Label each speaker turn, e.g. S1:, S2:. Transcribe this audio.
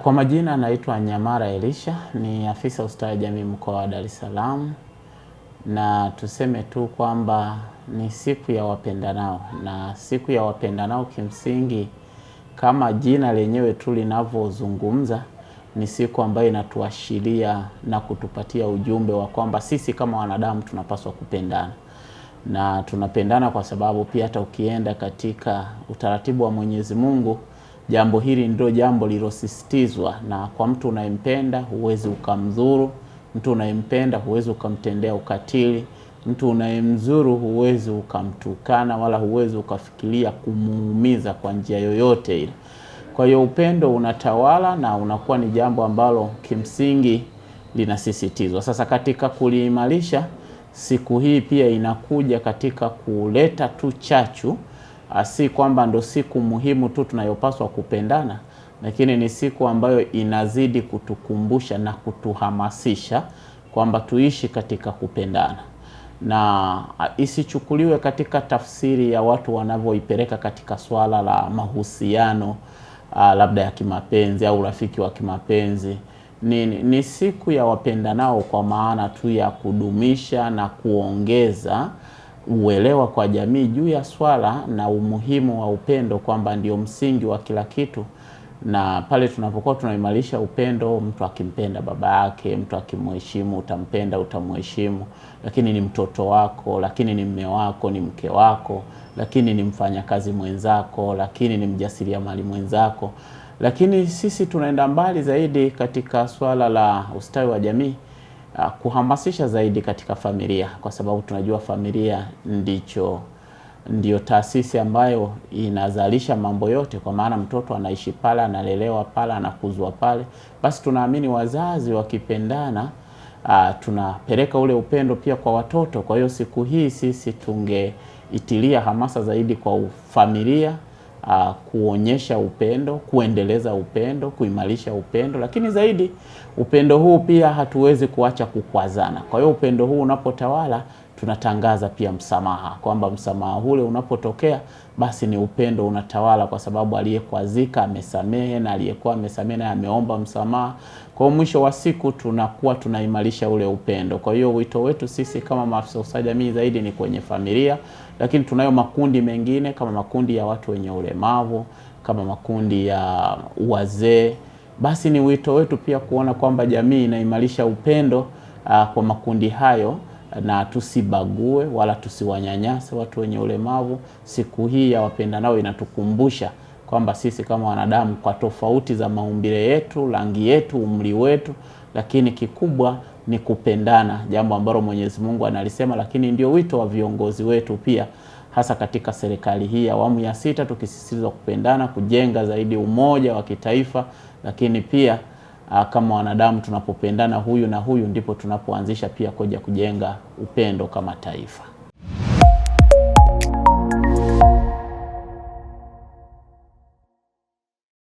S1: Kwa majina naitwa Nyamara Elisha, ni afisa ustawi jamii mkoa wa Dar es Salaam, na tuseme tu kwamba ni siku ya wapendanao, na siku ya wapendanao kimsingi kama jina lenyewe tu linavyozungumza ni siku ambayo inatuashiria na kutupatia ujumbe wa kwamba sisi kama wanadamu tunapaswa kupendana. Na tunapendana kwa sababu pia hata ukienda katika utaratibu wa Mwenyezi Mungu, jambo hili ndio jambo lilosisitizwa, na kwa mtu unayempenda huwezi ukamdhuru, mtu unayempenda huwezi ukamtendea ukatili, mtu unayemdhuru huwezi ukamtukana, wala huwezi ukafikiria kumuumiza kwa njia yoyote ile. Kwa hiyo upendo unatawala na unakuwa ni jambo ambalo kimsingi linasisitizwa. Sasa katika kuliimarisha siku hii pia inakuja katika kuleta tu chachu, si kwamba ndo siku muhimu tu tunayopaswa kupendana, lakini ni siku ambayo inazidi kutukumbusha na kutuhamasisha kwamba tuishi katika kupendana, na isichukuliwe katika tafsiri ya watu wanavyoipeleka katika swala la mahusiano labda ya kimapenzi au rafiki wa kimapenzi. Ni siku ya wapendanao kwa maana tu ya kudumisha na kuongeza uelewa kwa jamii juu ya swala na umuhimu wa upendo, kwamba ndio msingi wa kila kitu. Na pale tunapokuwa tunaimarisha upendo, mtu akimpenda baba yake, mtu akimheshimu utampenda, utamheshimu, lakini ni mtoto wako, lakini ni mme wako, ni mke wako, lakini ni mfanyakazi mwenzako, lakini ni mjasiriamali mwenzako. Lakini sisi tunaenda mbali zaidi katika swala la ustawi wa jamii, kuhamasisha zaidi katika familia, kwa sababu tunajua familia ndio taasisi ambayo inazalisha mambo yote, kwa maana mtoto anaishi pale, analelewa pale, anakuzwa pale. Basi tunaamini wazazi wakipendana, tunapeleka ule upendo pia kwa watoto. Kwa hiyo siku hii sisi tungeitilia hamasa zaidi kwa familia, kuonyesha upendo, kuendeleza upendo, kuimarisha upendo, lakini zaidi upendo huu pia hatuwezi kuacha kukwazana. Kwa hiyo upendo huu unapotawala, tunatangaza pia msamaha, kwamba msamaha ule unapotokea basi ni upendo unatawala, kwa sababu aliyekwazika amesamehe na aliyekuwa amesamehe na ameomba msamaha. Kwa mwisho wa siku tunakuwa tunaimarisha ule upendo. Kwa hiyo wito wetu sisi kama maafisa ustawi jamii zaidi ni kwenye familia, lakini tunayo makundi mengine kama makundi ya watu wenye ulemavu, kama makundi ya wazee. Basi ni wito wetu pia kuona kwamba jamii inaimarisha upendo kwa makundi hayo, na tusibague wala tusiwanyanyase watu wenye ulemavu. Siku hii ya wapendanao inatukumbusha kwamba sisi kama wanadamu, kwa tofauti za maumbile yetu, rangi yetu, umri wetu, lakini kikubwa ni kupendana, jambo ambalo Mwenyezi Mungu analisema, lakini ndio wito wa viongozi wetu pia, hasa katika serikali hii ya awamu ya 6, tukisisitiza kupendana, kujenga zaidi umoja wa kitaifa. Lakini pia kama wanadamu tunapopendana huyu na huyu, ndipo tunapoanzisha pia kujenga upendo kama taifa.